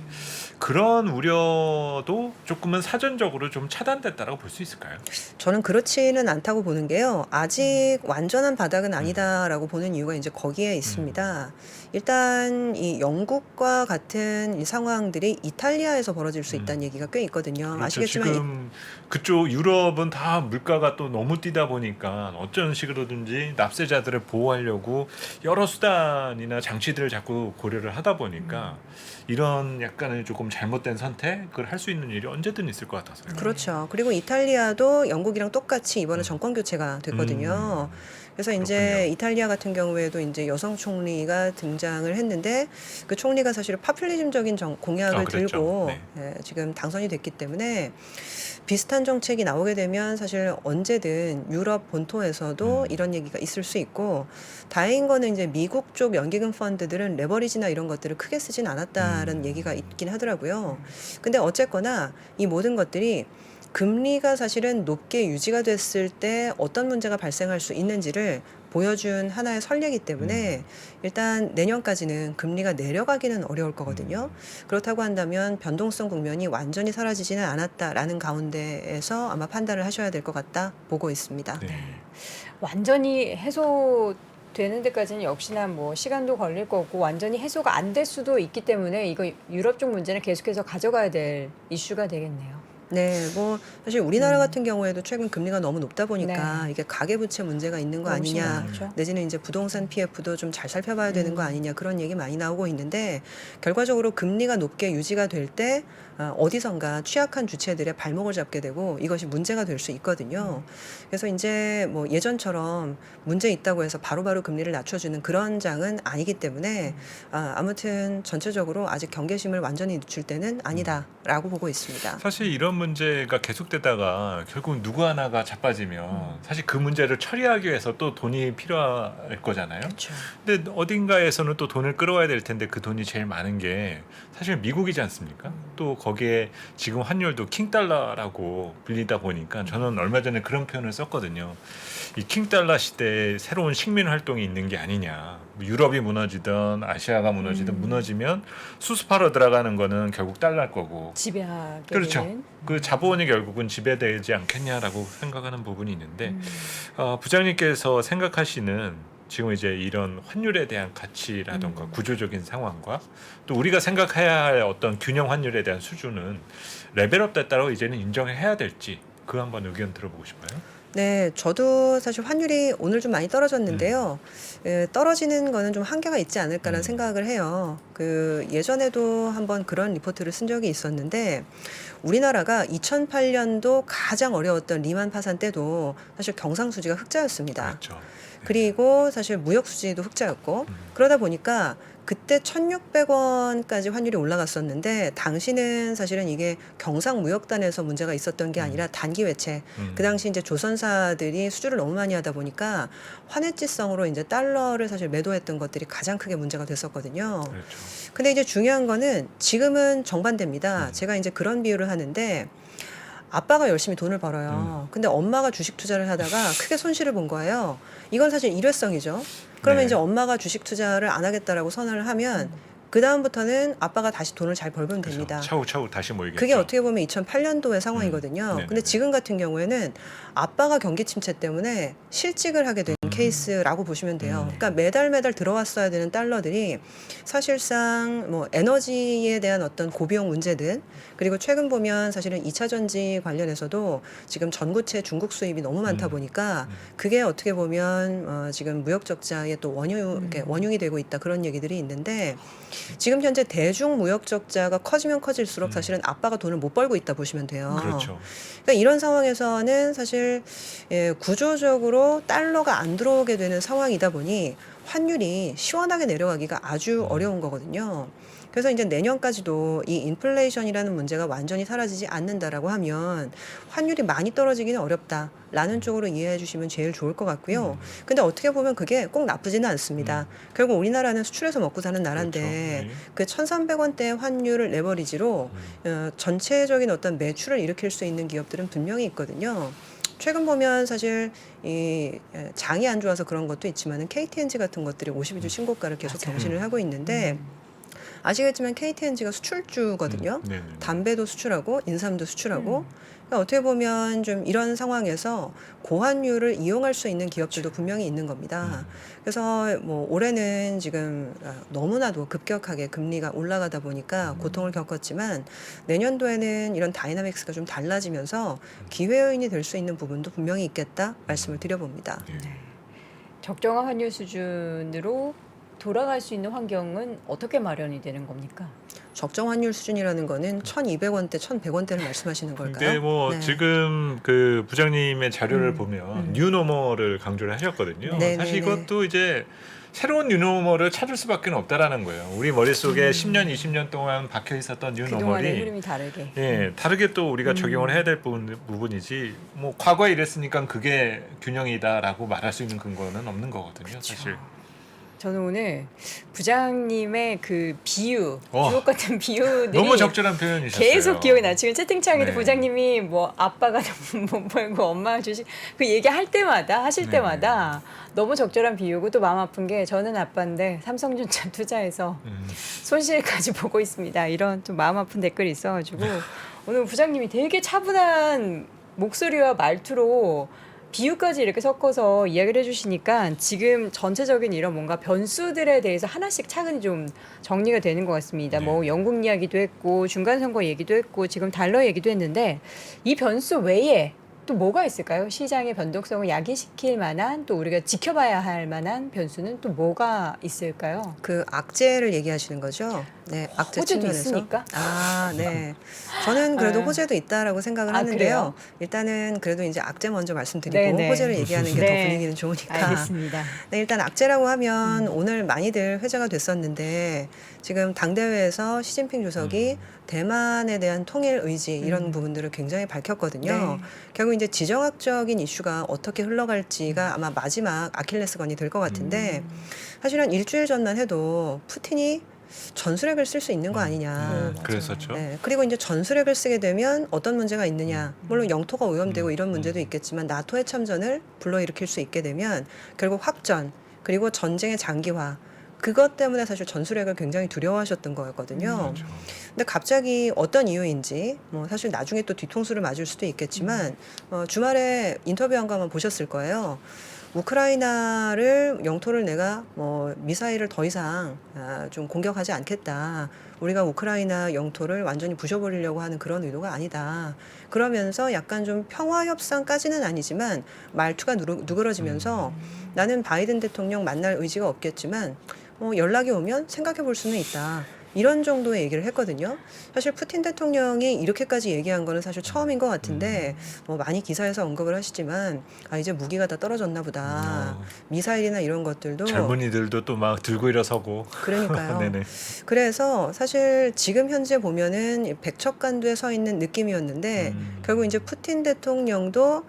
그런 우려도 조금은 사전적으로 좀 차단됐다라고 볼 수 있을까요? 저는 그렇지는 않다고 보는 게요. 아직 완전한 바닥은 아니다라고 보는 이유가 이제 거기에 있습니다. 일단 이 영국과 같은 이 상황들이 이탈리아에서 벌어질 수 있다는 얘기가 꽤 있거든요. 그렇죠. 아시겠지만 지금 그쪽 유럽은 다 물가가 또 너무 뛰다 보니까 어쩐 식으로든지 납세자들을 보호하려고 여러 수단이나 장치들을 자꾸 고려를 하다 보니까 이런 약간의 조금 잘못된 선택을 할 수 있는 일이 언제든 있을 것 같아서요. 그렇죠. 그리고 이탈리아도 영국이랑 똑같이 이번에 음. 정권 교체가 됐거든요. 그래서 이제 그렇군요. 이탈리아 같은 경우에도 이제 여성 총리가 등장을 했는데 그 총리가 사실 파퓰리즘적인 공약을 그랬죠. 들고 네. 지금 당선이 됐기 때문에 비슷한 정책이 나오게 되면 사실 언제든 유럽 본토에서도 이런 얘기가 있을 수 있고 다행인 거는 이제 미국 쪽 연기금 펀드들은 레버리지나 이런 것들을 크게 쓰진 않았다라는 얘기가 있긴 하더라고요. 근데 어쨌거나 이 모든 것들이 금리가 사실은 높게 유지가 됐을 때 어떤 문제가 발생할 수 있는지를 보여준 하나의 선례이기 때문에 일단 내년까지는 금리가 내려가기는 어려울 거거든요. 그렇다고 한다면 변동성 국면이 완전히 사라지지는 않았다라는 가운데에서 아마 판단을 하셔야 될 것 같다 보고 있습니다. 네. 완전히 해소되는 데까지는 역시나 뭐 시간도 걸릴 거고 완전히 해소가 안 될 수도 있기 때문에 이거 유럽 쪽 문제는 계속해서 가져가야 될 이슈가 되겠네요. 네, 뭐 사실 우리나라 같은 경우에도 최근 금리가 너무 높다 보니까 네. 이게 가계부채 문제가 있는 거 너무 아니냐, 심각하죠. 내지는 이제 부동산 PF도 좀 잘 살펴봐야 되는 거 아니냐 그런 얘기 많이 나오고 있는데 결과적으로 금리가 높게 유지가 될 때 어디선가 취약한 주체들의 발목을 잡게 되고 이것이 문제가 될 수 있거든요. 그래서 이제 뭐 예전처럼 문제 있다고 해서 바로바로 금리를 낮춰주는 그런 장은 아니기 때문에 아무튼 전체적으로 아직 경계심을 완전히 늦출 때는 아니다라고 보고 있습니다. 사실 이런 문제가 계속되다가 결국 누구 하나가 자빠지면 사실 그 문제를 처리하기 위해서 또 돈이 필요할 거잖아요. 그렇죠. 근데 어딘가에서는 또 돈을 끌어와야 될 텐데 그 돈이 제일 많은 게 사실 미국이지 않습니까? 또 거기에 지금 환율도 킹달러라고 불리다 보니까 저는 얼마 전에 그런 표현을 썼거든요. 이 킹달러 시대에 새로운 식민 활동이 있는 게 아니냐. 유럽이 무너지든 아시아가 무너지든 무너지면 수습하러 들어가는 거는 결국 달러일 거고. 지배하게 그렇죠. 되는. 그 자본이 결국은 지배되지 않겠냐라고 생각하는 부분이 있는데 부장님께서 생각하시는 지금 이제 이런 환율에 대한 가치라던가 구조적인 상황과 또 우리가 생각해야 할 어떤 균형 환율에 대한 수준은 레벨업 됐다고 이제는 인정해야 될지 그 한번 의견 들어보고 싶어요. 네, 저도 사실 환율이 오늘 좀 많이 떨어졌는데요. 떨어지는 거는 좀 한계가 있지 않을까라는 생각을 해요. 그 예전에도 한번 그런 리포트를 쓴 적이 있었는데 우리나라가 2008년도 가장 어려웠던 리만 파산 때도 사실 경상수지가 흑자였습니다. 그렇죠. 그리고 사실 무역 수지도 흑자였고 그러다 보니까 그때 1,600원까지 환율이 올라갔었는데 당시는 사실은 이게 경상무역단에서 문제가 있었던 게 아니라 단기 외채. 그 당시 이제 조선사들이 수주를 너무 많이 하다 보니까 환해지성으로 이제 달러를 사실 매도했던 것들이 가장 크게 문제가 됐었거든요. 그렇죠. 근데 이제 중요한 거는 지금은 정반대입니다. 제가 이제 그런 비유를 하는데 아빠가 열심히 돈을 벌어요. 근데 엄마가 주식 투자를 하다가 크게 손실을 본 거예요. 이건 사실 일회성이죠. 그러면 네. 이제 엄마가 주식 투자를 안 하겠다라고 선언을 하면 그 다음부터는 아빠가 다시 돈을 잘 벌면 됩니다. 차후차후 다시 모이겠죠. 그게 어떻게 보면 2008년도의 상황이거든요. 네네네. 근데 지금 같은 경우에는 아빠가 경기 침체 때문에 실직을 하게 된 케이스라고 보시면 돼요. 그러니까 매달 들어왔어야 되는 달러들이 사실상 뭐 에너지에 대한 어떤 고비용 문제든 그리고 최근 보면 사실은 2차 전지 관련해서도 지금 전구체 중국 수입이 너무 많다 보니까 그게 어떻게 보면 지금 무역 적자의 또 원흉이 되고 있다 그런 얘기들이 있는데 지금 현재 대중 무역 적자가 커지면 커질수록 사실은 아빠가 돈을 못 벌고 있다 보시면 돼요. 그렇죠. 그러니까 이런 상황에서는 사실 구조적으로 달러가 안 들어오게 되는 상황이다 보니 환율이 시원하게 내려가기가 아주 어려운 거거든요. 그래서 이제 내년까지도 이 인플레이션이라는 문제가 완전히 사라지지 않는다라고 하면 환율이 많이 떨어지기는 어렵다라는 쪽으로 이해해 주시면 제일 좋을 것 같고요. 근데 어떻게 보면 그게 꼭 나쁘지는 않습니다. 결국 우리나라는 수출해서 먹고 사는 나라인데 그렇죠. 그 1,300원대 환율을 레버리지로 전체적인 어떤 매출을 일으킬 수 있는 기업들은 분명히 있거든요. 최근 보면 사실 이 장이 안 좋아서 그런 것도 있지만은 KTNG 같은 것들이 52주 신고가를 계속 경신을 하고 있는데 아시겠지만 KTNG가 수출주거든요. 네네. 담배도 수출하고 인삼도 수출하고 음. 그러니까 어떻게 보면 좀 이런 상황에서 고환율을 이용할 수 있는 기업들도 분명히 있는 겁니다. 그래서 뭐 올해는 지금 너무나도 급격하게 금리가 올라가다 보니까 고통을 겪었지만 내년도에는 이런 다이나믹스가 좀 달라지면서 기회 요인이 될 수 있는 부분도 분명히 있겠다 말씀을 드려봅니다. 예. 네. 적정한 환율 수준으로 돌아갈 수 있는 환경은 어떻게 마련이 되는 겁니까? 적정 환율 수준이라는 거는 1,200원대, 1,100원대를 말씀하시는 걸까요? 근데 뭐 네. 지금 그 부장님의 자료를 보면 뉴노멀을 강조를 하셨거든요. 네, 사실 네, 네. 이것도 이제 새로운 뉴노멀을 찾을 수밖에 없다라는 거예요. 우리 머릿속에 10년, 20년 동안 박혀 있었던 그동안의 뉴노멀이 흐름이 다르게. 예, 다르게 또 우리가 적용을 해야 될 부분이지 뭐 과거에 이랬으니까 그게 균형이다라고 말할 수 있는 근거는 없는 거거든요, 사실. 저는 오늘 부장님의 그 비유, 어. 주옥 같은 비유들이 너무 적절한 표현이셨어요. 계속 기억이 나. 지금 채팅창에도 네. 부장님이 뭐 아빠가 못 벌고 엄마가 주식 그 얘기할 때마다 하실 네. 때마다 너무 적절한 비유고 또 마음 아픈 게 저는 아빠인데 삼성전자 투자해서 손실까지 보고 있습니다. 이런 좀 마음 아픈 댓글이 있어가지고 오늘 부장님이 되게 차분한 목소리와 말투로 비유까지 이렇게 섞어서 이야기를 해주시니까 지금 전체적인 이런 뭔가 변수들에 대해서 하나씩 차근히 좀 정리가 되는 것 같습니다. 네. 뭐 영국 이야기도 했고 중간 선거 얘기도 했고 지금 달러 얘기도 했는데 이 변수 외에 또 뭐가 있을까요? 시장의 변동성을 야기시킬 만한 또 우리가 지켜봐야 할 만한 변수는 또 뭐가 있을까요? 그 악재를 얘기하시는 거죠? 네, 악재 호재도 측면에서. 있습니까? 아, 네. 저는 그래도 아. 호재도 있다라고 생각을 아, 하는데요. 그래요? 일단은 그래도 이제 악재 먼저 말씀드리고 네네. 호재를 얘기하는 게 더 네. 분위기는 좋으니까. 알겠습니다. 네, 일단 악재라고 하면 오늘 많이들 회자가 됐었는데 지금 당대회에서 시진핑 주석이 대만에 대한 통일 의지 이런 부분들을 굉장히 밝혔거든요. 네. 결국 이제 지정학적인 이슈가 어떻게 흘러갈지가 아마 마지막 아킬레스건이 될 것 같은데 사실 한 일주일 전만 해도 푸틴이 전술핵을 쓸 수 있는 거 아니냐. 그랬었죠. 네, 그리고 이제 전술핵을 쓰게 되면 어떤 문제가 있느냐. 물론 영토가 오염되고 이런 문제도 있겠지만 나토의 참전을 불러일으킬 수 있게 되면 결국 확전 그리고 전쟁의 장기화 그것 때문에 사실 전술핵을 굉장히 두려워하셨던 거였거든요. 그렇죠. 근데 갑자기 어떤 이유인지 뭐 사실 나중에 또 뒤통수를 맞을 수도 있겠지만 주말에 인터뷰한 거 한번 보셨을 거예요. 우크라이나를 영토를 내가 뭐 미사일을 더 이상 좀 공격하지 않겠다. 우리가 우크라이나 영토를 완전히 부셔버리려고 하는 그런 의도가 아니다. 그러면서 약간 좀 평화 협상까지는 아니지만 말투가 누그러지면서 나는 바이든 대통령 만날 의지가 없겠지만 연락이 오면 생각해 볼 수는 있다. 이런 정도의 얘기를 했거든요. 사실 푸틴 대통령이 이렇게까지 얘기한 거는 사실 처음인 것 같은데 뭐 많이 기사에서 언급을 하시지만 이제 무기가 다 떨어졌나 보다. 미사일이나 이런 것들도 젊은이들도 또 막 들고 일어서고. 그러니까요. 네네. 그래서 사실 지금 현재 보면은 백척간두에 서 있는 느낌이었는데 결국 이제 푸틴 대통령도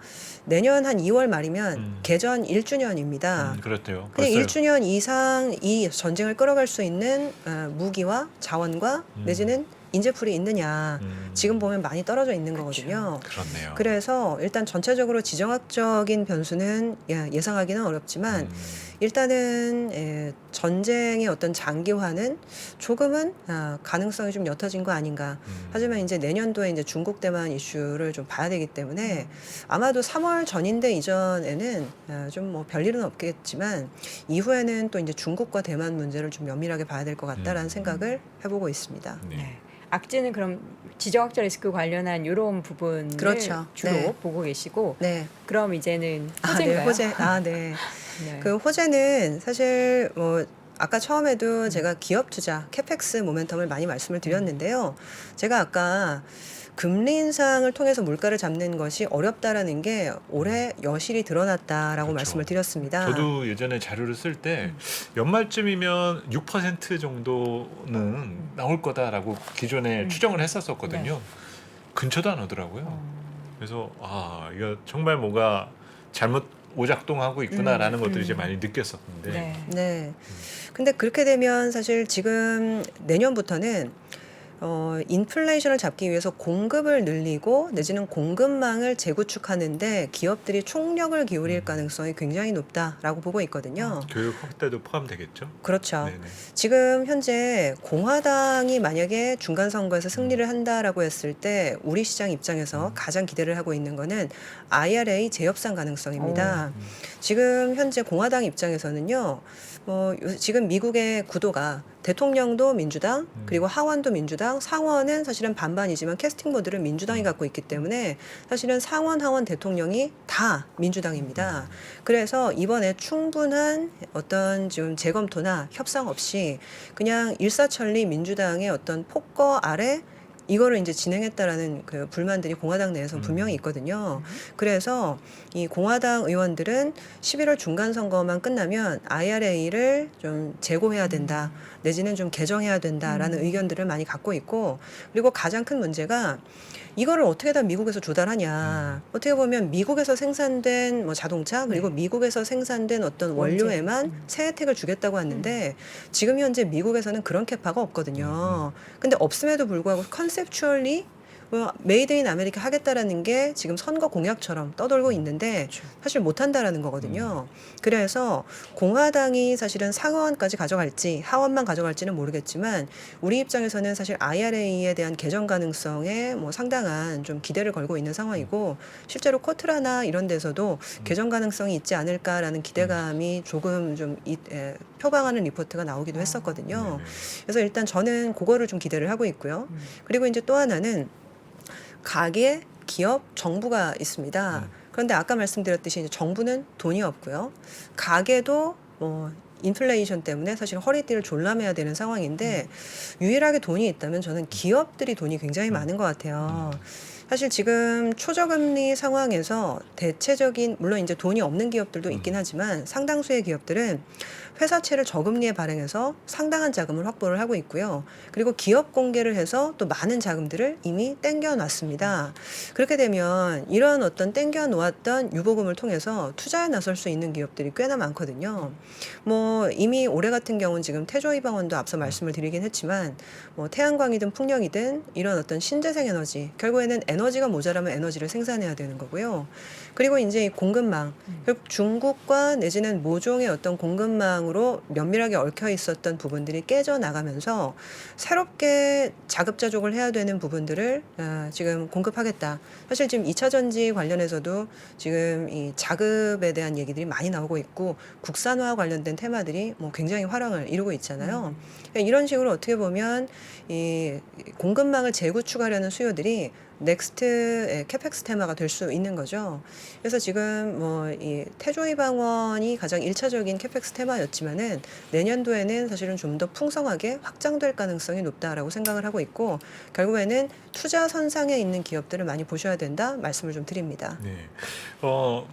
내년 한 2월 말이면 개전 1주년입니다. 그렇대요. 근데 벌써요. 1주년 이상 이 전쟁을 끌어갈 수 있는 무기와 자원과 내지는 인재풀이 있느냐. 지금 보면 많이 떨어져 있는 거거든요. 그렇네요. 그래서 일단 전체적으로 지정학적인 변수는 예상하기는 어렵지만 일단은 전쟁의 어떤 장기화는 조금은 가능성이 좀 옅어진 거 아닌가. 하지만 이제 내년도에 이제 중국 대만 이슈를 좀 봐야 되기 때문에 아마도 3월 전인대 이전에는 좀 뭐 별일은 없겠지만 이후에는 또 이제 중국과 대만 문제를 좀 면밀하게 봐야 될 것 같다라는 생각을 해보고 있습니다. 네. 네. 악재는 그럼 지정학적 리스크 관련한 이런 부분을 그렇죠. 주로 네. 보고 계시고 네. 그럼 이제는 네, 호재인가요? 호재. 네. 네. 그 호재는 사실 뭐 아까 처음에도 제가 기업 투자, 캐펙스 모멘텀을 많이 말씀을 드렸는데요. 제가 아까 금리 인상을 통해서 물가를 잡는 것이 어렵다라는 게 올해 여실히 드러났다라고 그렇죠. 말씀을 드렸습니다. 저도 예전에 자료를 쓸 때 연말쯤이면 6% 정도는 나올 거다라고 기존에 추정을 했었거든요. 근처도 안 오더라고요. 그래서 이거 정말 뭐가 잘못 오작동하고 있구나라는 것들을 이제 많이 느꼈었는데. 네. 네. 근데 그렇게 되면 사실 지금 내년부터는 인플레이션을 잡기 위해서 공급을 늘리고 내지는 공급망을 재구축하는데 기업들이 총력을 기울일 가능성이 굉장히 높다라고 보고 있거든요. 교육 확대도 포함되겠죠? 그렇죠. 네네. 지금 현재 공화당이 만약에 중간 선거에서 승리를 한다라고 했을 때 우리 시장 입장에서 가장 기대를 하고 있는 거는 IRA 재협상 가능성입니다. 지금 현재 공화당 입장에서는요. 지금 미국의 구도가 대통령도 민주당 그리고 하원도 민주당 상원은 사실은 반반이지만 캐스팅 보드를 민주당이 갖고 있기 때문에 사실은 상원 하원 대통령이 다 민주당입니다. 그래서 이번에 충분한 어떤 지금 재검토나 협상 없이 그냥 일사천리 민주당의 어떤 폭거 아래 이거를 이제 진행했다라는 그 불만들이 공화당 내에서 분명히 있거든요. 그래서 이 공화당 의원들은 11월 중간 선거만 끝나면 IRA를 좀 재고해야 된다. 내지는 좀 개정해야 된다라는 의견들을 많이 갖고 있고 그리고 가장 큰 문제가 이거를 어떻게 다 미국에서 조달하냐. 어떻게 보면 미국에서 생산된 뭐 자동차 그리고 미국에서 생산된 어떤 원료에만 새 혜택을 주겠다고 하는데 지금 현재 미국에서는 그런 캐파가 없거든요. 근데 없음에도 불구하고 컨셉추얼리 메이드 인 아메리카 하겠다라는 게 지금 선거 공약처럼 떠돌고 있는데 사실 못한다라는 거거든요. 그래서 공화당이 사실은 상원까지 가져갈지 하원만 가져갈지는 모르겠지만 우리 입장에서는 사실 IRA에 대한 개정 가능성에 뭐 상당한 좀 기대를 걸고 있는 상황이고 실제로 코트라나 이런 데서도 개정 가능성이 있지 않을까라는 기대감이 조금 좀 표방하는 리포트가 나오기도 했었거든요. 그래서 일단 저는 그거를 좀 기대를 하고 있고요. 그리고 이제 또 하나는 가계, 기업, 정부가 있습니다. 그런데 아까 말씀드렸듯이 이제 정부는 돈이 없고요. 가계도 인플레이션 때문에 사실 허리띠를 졸라매야 되는 상황인데 유일하게 돈이 있다면 저는 기업들이 돈이 굉장히 많은 것 같아요. 사실 지금 초저금리 상황에서 대체적인 물론 이제 돈이 없는 기업들도 있긴 하지만 상당수의 기업들은 회사채를 저금리에 발행해서 상당한 자금을 확보를 하고 있고요. 그리고 기업 공개를 해서 또 많은 자금들을 이미 땡겨 놨습니다. 그렇게 되면 이런 어떤 땡겨 놓았던 유보금을 통해서 투자에 나설 수 있는 기업들이 꽤나 많거든요. 뭐 이미 올해 같은 경우는 지금 태조이방원도 앞서 말씀을 드리긴 했지만 뭐 태양광이든 풍력이든 이런 어떤 신재생 에너지 결국에는 에너지가 모자라면 에너지를 생산해야 되는 거고요. 그리고 이제 이 공급망 결국 중국과 내지는 모종의 어떤 공급망으로 면밀하게 얽혀 있었던 부분들이 깨져 나가면서 새롭게 자급자족을 해야 되는 부분들을 지금 공급하겠다. 사실 지금 2차 전지 관련해서도 지금 이 자급에 대한 얘기들이 많이 나오고 있고 국산화 관련된 테마들이 뭐 굉장히 화랑을 이루고 있잖아요. 이런 식으로 어떻게 보면 이 공급망을 재구축하려는 수요들이 넥스트 캐펙스 테마가 될 수 있는 거죠. 그래서 지금 뭐 이 태조이방원이 가장 1차적인 캐펙스 테마였지만은 내년도에는 사실은 좀 더 풍성하게 확장될 가능성이 높다라고 생각을 하고 있고 결국에는 투자 선상에 있는 기업들을 많이 보셔야 된다 말씀을 좀 드립니다. 네.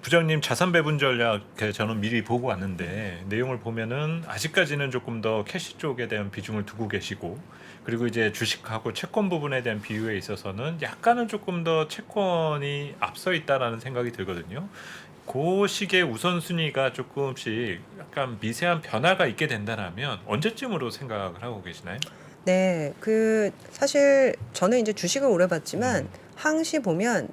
부장님 자산 배분 전략 저는 미리 보고 왔는데 내용을 보면은 아직까지는 조금 더 캐시 쪽에 대한 비중을 두고 계시고 그리고 이제 주식하고 채권 부분에 대한 비율에 있어서는 약간은 조금 더 채권이 앞서 있다라는 생각이 들거든요. 그 식의 우선순위가 조금씩 약간 미세한 변화가 있게 된다면 언제쯤으로 생각을 하고 계시나요? 네, 사실 저는 이제 주식을 오래 봤지만 항시 보면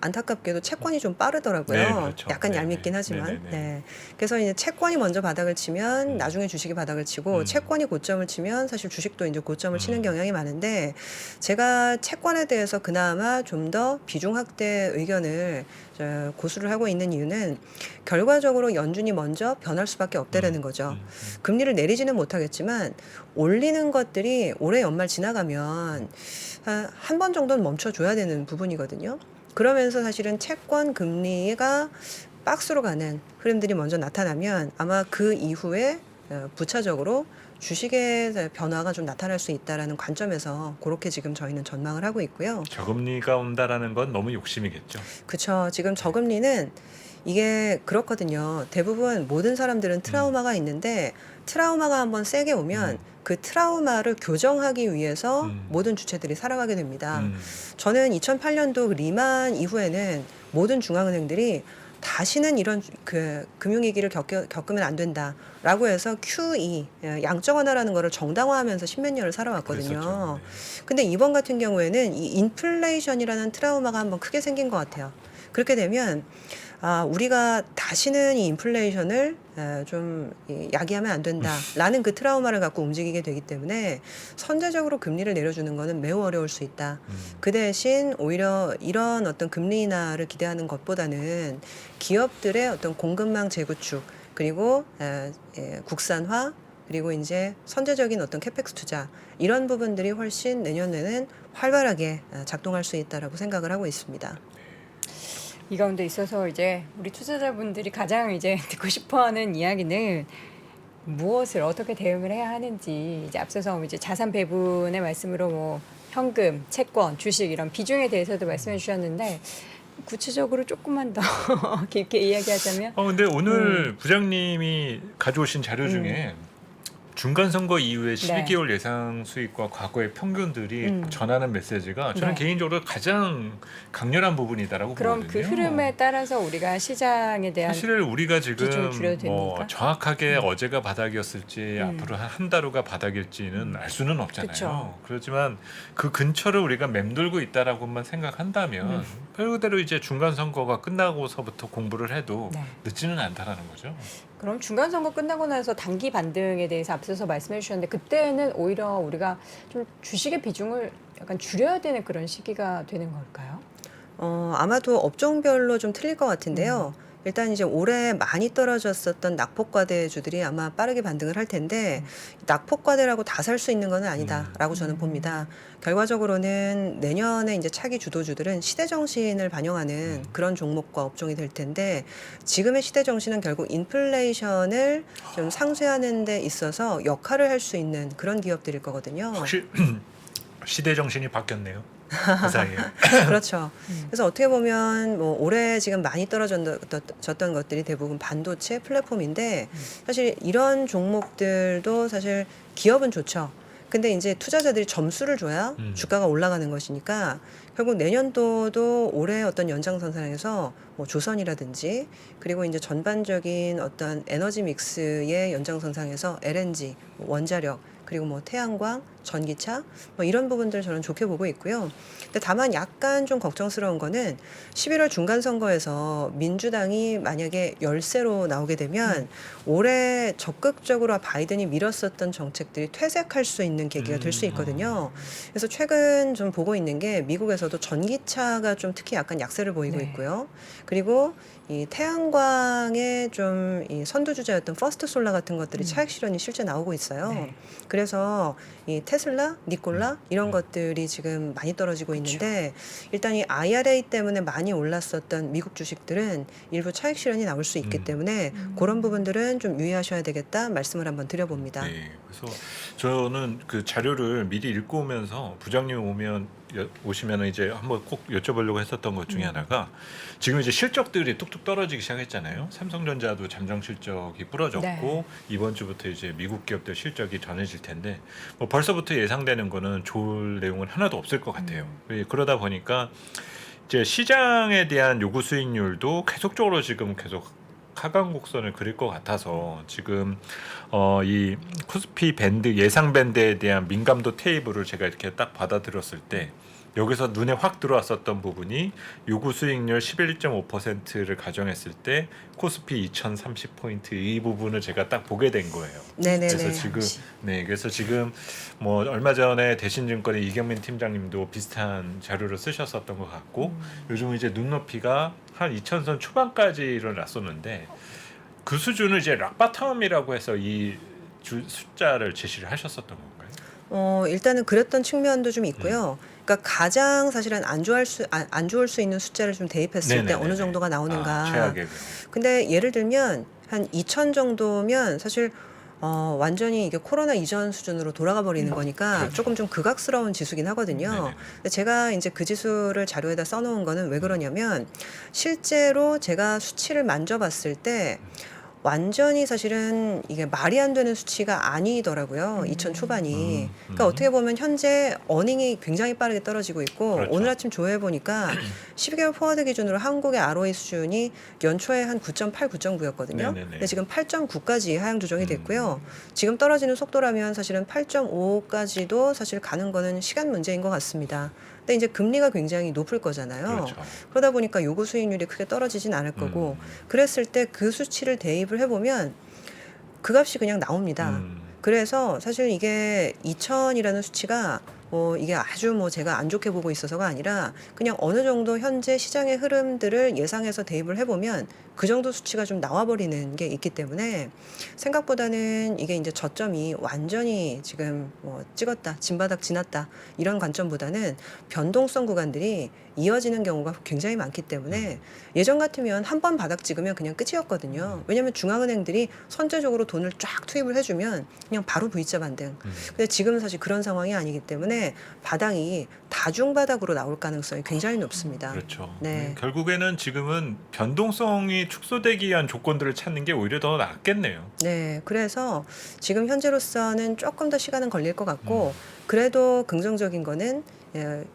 안타깝게도 채권이 좀 빠르더라고요. 네, 그렇죠. 약간 네, 얄밉긴 네. 하지만. 네, 네, 네. 네. 그래서 이제 채권이 먼저 바닥을 치면 나중에 주식이 바닥을 치고 채권이 고점을 치면 사실 주식도 이제 고점을 치는 경향이 많은데 제가 채권에 대해서 그나마 좀 더 비중 확대 의견을 고수를 하고 있는 이유는 결과적으로 연준이 먼저 변할 수밖에 없다라는 거죠. 금리를 내리지는 못하겠지만 올리는 것들이 올해 연말 지나가면 한 번 정도는 멈춰줘야 되는 부분이거든요. 그러면서 사실은 채권 금리가 박스로 가는 흐름들이 먼저 나타나면 아마 그 이후에 부차적으로 주식의 변화가 좀 나타날 수 있다라는 관점에서 그렇게 지금 저희는 전망을 하고 있고요. 저금리가 온다라는 건 너무 욕심이겠죠. 그렇죠. 지금 저금리는 이게 그렇거든요. 대부분 모든 사람들은 트라우마가 있는데 트라우마가 한번 세게 오면 그 트라우마를 교정하기 위해서 모든 주체들이 살아가게 됩니다. 저는 2008년도 리만 이후에는 모든 중앙은행들이 다시는 이런 그 금융위기를 겪으면 안 된다라고 해서 QE 양적 완화라는 거를 정당화하면서 십몇 년을 살아왔거든요. 그랬었죠. 근데 이번 같은 경우에는 이 인플레이션이라는 트라우마가 한번 크게 생긴 것 같아요. 그렇게 되면 우리가 다시는 이 인플레이션을 좀 야기하면 안 된다라는 그 트라우마를 갖고 움직이게 되기 때문에 선제적으로 금리를 내려주는 것은 매우 어려울 수 있다. 그 대신 오히려 이런 어떤 금리 인하를 기대하는 것보다는 기업들의 어떤 공급망 재구축 그리고 국산화 그리고 이제 선제적인 어떤 캐펙스 투자 이런 부분들이 훨씬 내년에는 활발하게 작동할 수 있다라고 생각을 하고 있습니다. 이 가운데 있어서 이제 우리 투자자분들이 가장 이제 듣고 싶어하는 이야기는 무엇을 어떻게 대응을 해야 하는지 이제 앞서서 이제 자산 배분의 말씀으로 뭐 현금, 채권, 주식 이런 비중에 대해서도 말씀해 주셨는데 구체적으로 조금만 더 깊게 이야기하자면 근데 오늘 부장님이 가져오신 자료 중에 중간 선거 이후에 12개월 예상 수익과 과거의 평균들이 전하는 메시지가 저는 네. 개인적으로 가장 강렬한 부분이다라고 그럼 보거든요. 그 흐름에 따라서 우리가 시장에 대한 사실 우리가 지금 비중을 줄여도 뭐 됩니까? 정확하게 어제가 바닥이었을지 앞으로 한 달 후가 바닥일지는 알 수는 없잖아요. 그쵸. 그렇지만 그 근처를 우리가 맴돌고 있다라고만 생각한다면 말 그대로 이제 중간 선거가 끝나고서부터 공부를 해도 네. 늦지는 않다라는 거죠. 그럼 중간 선거 끝나고 나서 단기 반등에 대해서 앞서서 말씀해 주셨는데 그때는 오히려 우리가 좀 주식의 비중을 약간 줄여야 되는 그런 시기가 되는 걸까요? 아마도 업종별로 좀 틀릴 것 같은데요. 일단 이제 올해 많이 떨어졌었던 낙폭과대주들이 아마 빠르게 반등을 할 텐데 낙폭과대라고 다 살 수 있는 건 아니다라고 저는 봅니다. 결과적으로는 내년에 이제 차기 주도주들은 시대 정신을 반영하는 그런 종목과 업종이 될 텐데 지금의 시대 정신은 결국 인플레이션을 좀 상쇄하는 데 있어서 역할을 할 수 있는 그런 기업들일 거거든요. 혹시 시대 정신이 바뀌었네요. 그 사이에. 그렇죠. 그래서 어떻게 보면 뭐 올해 지금 많이 떨어졌던 것들이 대부분 반도체 플랫폼인데 사실 이런 종목들도 사실 기업은 좋죠. 근데 이제 투자자들이 점수를 줘야 주가가 올라가는 것이니까 결국 내년도도 올해 어떤 연장선상에서 뭐 조선이라든지 그리고 이제 전반적인 어떤 에너지 믹스의 연장선상에서 LNG, 원자력 그리고 뭐 태양광, 전기차 뭐 이런 부분들 저는 좋게 보고 있고요. 근데 다만 약간 좀 걱정스러운 거는 11월 중간 선거에서 민주당이 만약에 열세로 나오게 되면 올해 적극적으로 바이든이 밀었었던 정책들이 퇴색할 수 있는 계기가 될 수 있거든요. 그래서 최근 좀 보고 있는 게 미국에서도 전기차가 좀 특히 약간 약세를 보이고 네. 있고요. 그리고 이 태양광의 좀 이 선두주자였던 퍼스트 솔라 같은 것들이 차익 실현이 실제 나오고 있어요. 네. 그래서 이 테슬라, 니콜라 이런 것들이 지금 많이 떨어지고 있는데 일단 이 IRA 때문에 많이 올랐었던 미국 주식들은 일부 차익 실현이 나올 수 있기 때문에 그런 부분들은 좀 유의하셔야 되겠다 말씀을 한번 드려봅니다. 네, 그래서 저는 그 자료를 미리 읽고 오면서 부장님 오시면 이제 한번 꼭 여쭤보려고 했었던 것 중에 하나가 지금 이제 실적들이 뚝뚝 떨어지기 시작했잖아요. 삼성전자도 잠정 실적이 부러졌고 네. 이번 주부터 이제 미국 기업들 실적이 전해질 텐데 뭐 벌써부터 예상되는 거는 좋을 내용은 하나도 없을 것 같아요. 그러다 보니까 이제 시장에 대한 요구 수익률도 계속적으로 지금 계속 하강 곡선을 그릴 것 같아서 지금 이 코스피 밴드 예상 밴드에 대한 민감도 테이블을 제가 이렇게 딱 받아들였을 때 여기서 눈에 확 들어왔었던 부분이 요구 수익률 11.5%를 가정했을 때 코스피 2030포인트 이 부분을 제가 딱 보게 된 거예요. 네네네. 그래서 지금 뭐 얼마 전에 대신증권의 이경민 팀장님도 비슷한 자료를 쓰셨었던 것 같고 요즘 이제 눈높이가 한 2000선 초반까지를 났었는데 그 수준을 이제 락바텀이라고 해서 이 숫자를 제시를 하셨었던 건가요? 일단은 그랬던 측면도 좀 있고요. 그러니까 가장 사실은 안 좋을 수 있는 숫자를 좀 대입했을 때 네네네네. 어느 정도가 나오는가. 최악의 근데 예를 들면 한 2000 정도면 사실 완전히 이게 코로나 이전 수준으로 돌아가 버리는 거니까 그렇죠. 조금 좀 극악스러운 지수긴 하거든요. 네네네. 근데 제가 이제 그 지수를 자료에다 써놓은 거는 왜 그러냐면 실제로 제가 수치를 만져봤을 때 완전히 사실은 이게 말이 안 되는 수치가 아니더라고요. 2000 초반이. 그러니까 어떻게 보면 현재 어닝이 굉장히 빠르게 떨어지고 있고 그렇죠. 오늘 아침 조회 보니까 12개월 포워드 기준으로 한국의 ROE 수준이 연초에 한 9.8, 9.9였거든요. 네네네. 근데 지금 8.9까지 하향 조정이 됐고요. 지금 떨어지는 속도라면 사실은 8.5까지도 사실 가는 거는 시간 문제인 것 같습니다. 근데 이제 금리가 굉장히 높을 거잖아요. 그렇죠. 그러다 보니까 요구 수익률이 크게 떨어지진 않을 거고 그랬을 때 그 수치를 대입을 해보면 그 값이 그냥 나옵니다. 그래서 사실 이게 2000이라는 수치가 이게 아주 제가 안 좋게 보고 있어서가 아니라 그냥 어느 정도 현재 시장의 흐름들을 예상해서 대입을 해보면 그 정도 수치가 좀 나와버리는 게 있기 때문에 생각보다는 이게 이제 저점이 완전히 지금 찍었다, 진바닥 지났다 이런 관점보다는 변동성 구간들이 이어지는 경우가 굉장히 많기 때문에 예전 같으면 한 번 바닥 찍으면 그냥 끝이었거든요. 왜냐하면 중앙은행들이 선제적으로 돈을 쫙 투입을 해주면 그냥 바로 V자 반등. 근데 지금은 사실 그런 상황이 아니기 때문에 바닥이 다중바닥으로 나올 가능성이 굉장히 높습니다. 그렇죠. 네. 결국에는 지금은 변동성이 축소되기 위한 조건들을 찾는 게 오히려 더 낫겠네요. 네, 그래서 지금 현재로서는 조금 더 시간은 걸릴 것 같고 그래도 긍정적인 거는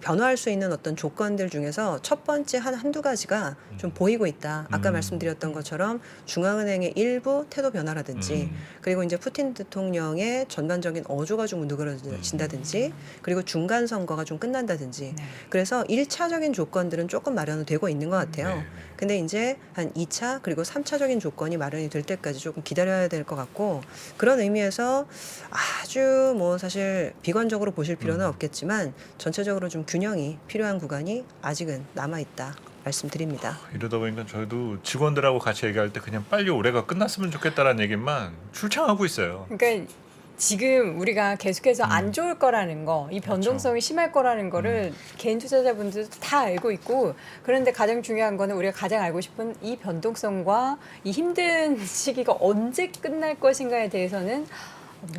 변화할 수 있는 어떤 조건들 중에서 첫 번째 한두 가지가 좀 보이고 있다. 아까 말씀드렸던 것처럼 중앙은행의 일부 태도 변화라든지 그리고 이제 푸틴 대통령의 전반적인 어조가 좀 누그러진다든지 그리고 중간 선거가 좀 끝난다든지 네. 그래서 1차적인 조건들은 조금 마련이 되고 있는 것 같아요. 네. 근데 이제 한 2차 그리고 3차적인 조건이 마련이 될 때까지 조금 기다려야 될 것 같고 그런 의미에서 아주 사실 비관적으로 보실 필요는 없겠지만 전체적으로 좀 균형이 필요한 구간이 아직은 남아있다 말씀드립니다. 이러다 보니까 저희도 직원들하고 같이 얘기할 때 그냥 빨리 올해가 끝났으면 좋겠다라는 얘기만 출창하고 있어요. 그러니까 지금 우리가 계속해서 안 좋을 거라는 거, 이 변동성이 심할 거라는 거를 개인 투자자분들도 다 알고 있고 그런데 가장 중요한 거는 우리가 가장 알고 싶은 이 변동성과 이 힘든 시기가 언제 끝날 것인가에 대해서는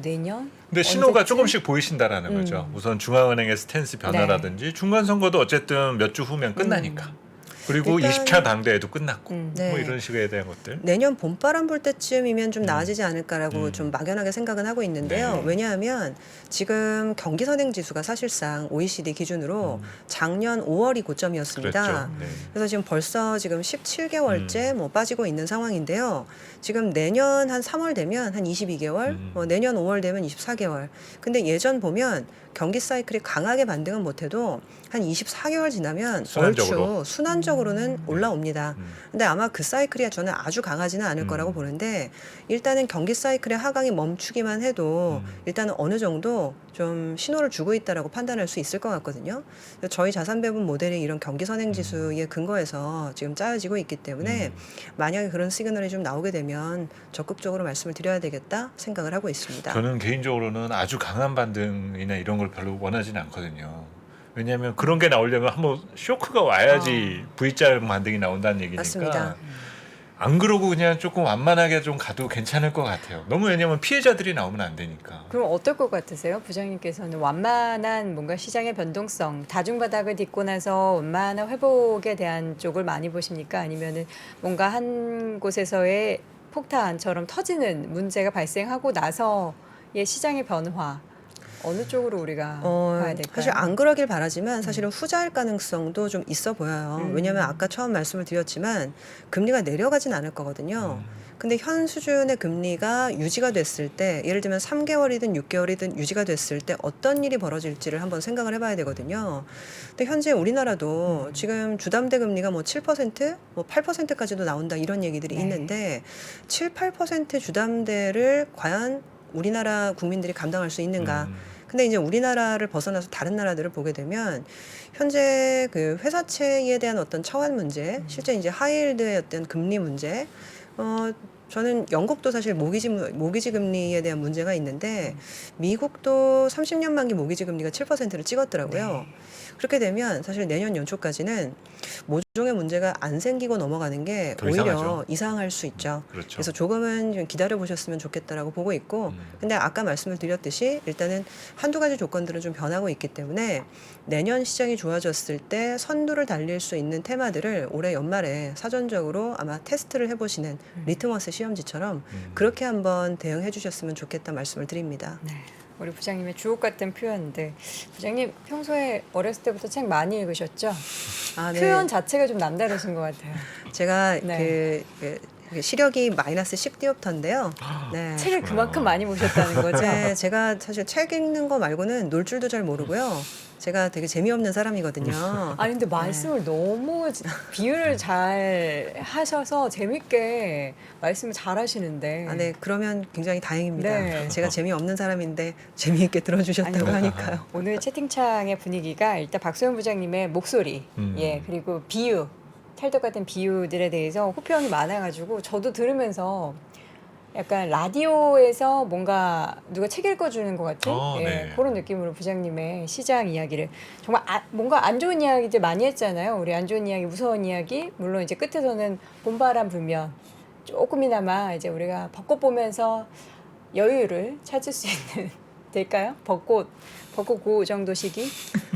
내년? 근데 신호가 언제쯤? 조금씩 보이신다라는 거죠. 우선 중앙은행의 스탠스 변화라든지 중간 선거도 어쨌든 몇 주 후면 끝나니까. 그리고 일단 20차 당대회도 끝났고 네. 뭐 이런 식에 대한 것들. 내년 봄바람 불 때쯤이면 좀 나아지지 않을까라고 좀 막연하게 생각은 하고 있는데요. 네. 왜냐하면 지금 경기 선행 지수가 사실상 OECD 기준으로 작년 5월이 고점이었습니다. 그랬죠. 네. 그래서 지금 벌써 지금 17개월째 빠지고 있는 상황인데요. 지금 내년 한 3월 되면 한 22개월, 내년 5월 되면 24개월. 근데 예전 보면 경기 사이클이 강하게 반등은 못해도 한 24개월 지나면 순환적으로. 얼추 순환적으로는 올라옵니다. 근데 아마 그 사이클이 저는 아주 강하지는 않을 거라고 보는데 일단은 경기 사이클의 하강이 멈추기만 해도 일단은 어느 정도 좀 신호를 주고 있다라고 판단할 수 있을 것 같거든요. 그래서 저희 자산 배분 모델이 이런 경기 선행 지수에 근거해서 지금 짜여지고 있기 때문에 만약에 그런 시그널이 좀 나오게 되면 적극적으로 말씀을 드려야 되겠다 생각을 하고 있습니다. 저는 개인적으로는 아주 강한 반등이나 이런 걸 별로 원하지는 않거든요. 왜냐하면 그런 게 나오려면 한번 쇼크가 와야지 V자 반등이 나온다는 얘기니까. 맞습니다. 안 그러고 그냥 조금 완만하게 좀 가도 괜찮을 것 같아요. 너무 왜냐면 피해자들이 나오면 안 되니까. 그럼 어떨 것 같으세요? 부장님께서는 완만한 뭔가 시장의 변동성, 다중바닥을 딛고 나서 완만한 회복에 대한 쪽을 많이 보십니까? 아니면은 뭔가 한 곳에서의 폭탄처럼 터지는 문제가 발생하고 나서의 시장의 변화 어느 쪽으로 우리가 봐야 될까요? 사실 안 그러길 바라지만 사실은 후자일 가능성도 좀 있어 보여요. 왜냐하면 아까 처음 말씀을 드렸지만 금리가 내려가진 않을 거거든요. 근데 현 수준의 금리가 유지가 됐을 때 예를 들면 3개월이든 6개월이든 유지가 됐을 때 어떤 일이 벌어질지를 한번 생각을 해봐야 되거든요. 근데 현재 우리나라도 지금 주담대 금리가 7%, 8%까지도 나온다 이런 얘기들이 네. 있는데 7, 8% 주담대를 과연 우리나라 국민들이 감당할 수 있는가? 근데 이제 우리나라를 벗어나서 다른 나라들을 보게 되면 현재 그 회사채에 대한 어떤 차환 문제, 실제 이제 하이힐드의 어떤 금리 문제, 저는 영국도 사실 모기지 금리에 대한 문제가 있는데 미국도 30년 만기 모기지 금리가 7%를 찍었더라고요. 그렇게 되면 사실 내년 연초까지는 모종 종의 문제가 안 생기고 넘어가는 게 더 오히려 이상하죠. 이상할 수 있죠. 그렇죠. 그래서 조금은 좀 기다려 보셨으면 좋겠다라고 보고 있고, 근데 아까 말씀을 드렸듯이 일단은 한두 가지 조건들은 좀 변하고 있기 때문에 내년 시장이 좋아졌을 때 선두를 달릴 수 있는 테마들을 올해 연말에 사전적으로 아마 테스트를 해보시는 리트머스 시험지처럼 그렇게 한번 대응해 주셨으면 좋겠다 말씀을 드립니다. 네. 우리 부장님의 주옥 같은 표현들. 부장님 평소에 어렸을 때부터 책 많이 읽으셨죠? 아, 네. 표현 자체가 좀 남다르신 것 같아요. 제가 네. 그 시력이 마이너스 10디옵터인데요. 네. 책을 그만큼 많이 보셨다는 거죠? 네, 제가 사실 책 읽는 거 말고는 놀 줄도 잘 모르고요. 제가 되게 재미없는 사람이거든요. 아니 근데 말씀을 너무 비유를 잘 하셔서 재밌게 말씀을 잘 하시는데. 아, 네, 그러면 굉장히 다행입니다. 네. 제가 재미없는 사람인데 재미있게 들어주셨다고 아니, 하니까요. 오늘 채팅창의 분위기가 일단 박소연 부장님의 목소리, 예 그리고 비유, 찰떡 같은 비유들에 대해서 호평이 많아가지고 저도 들으면서 약간 라디오에서 뭔가 누가 책 읽어주는 것 같은 예, 네. 그런 느낌으로 부장님의 시장 이야기를 정말 뭔가 안 좋은 이야기들 많이 했잖아요. 우리 안 좋은 이야기, 무서운 이야기, 물론 이제 끝에서는 봄바람 불면 조금이나마 이제 우리가 벚꽃 보면서 여유를 찾을 수 있는 될까요? 벚꽃 그 정도 시기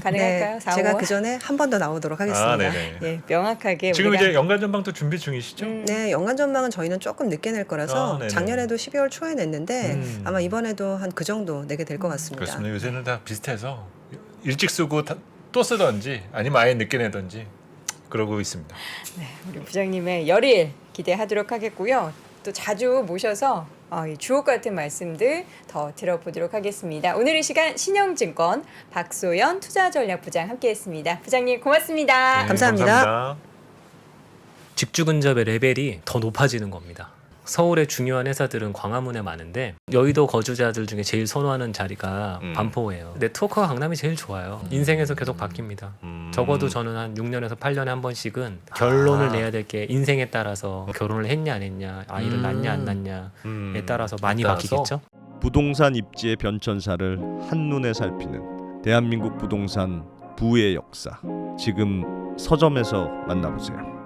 가능할까요? 네, 4, 제가 5월? 그 전에 한 번 더 나오도록 하겠습니다. 아, 네네. 예, 명확하게 지금 우리가 이제 연간 전방도 준비 중이시죠? 네, 연간 전망은 저희는 조금 늦게 낼 거라서 아, 네네. 작년에도 12월 초에 냈는데 아마 이번에도 한 그 정도 내게 될 것 같습니다. 그렇습니다. 요새는 다 비슷해서 일찍 쓰고 또 쓰던지 아니면 아예 늦게 내던지 그러고 있습니다. 네, 우리 부장님의 열일 기대하도록 하겠고요. 또 자주 모셔서 이 주옥 같은 말씀들 더 들어보도록 하겠습니다. 오늘 이 시간 신영증권 박소연 투자전략부장 함께했습니다. 부장님 고맙습니다. 네, 감사합니다. 직주 근접의 레벨이 더 높아지는 겁니다. 서울의 중요한 회사들은 광화문에 많은데 여의도 거주자들 중에 제일 선호하는 자리가 반포예요. 네트워크가 강남이 제일 좋아요. 인생에서 계속 바뀝니다. 적어도 저는 한 6년에서 8년에 한 번씩은 결론을 내야 될 게 인생에 따라서 결혼을 했냐 안 했냐, 아이를 낳냐 안 낳냐에 따라서 많이 바뀌겠죠. 부동산 입지의 변천사를 한눈에 살피는 대한민국 부동산 부의 역사. 지금 서점에서 만나보세요.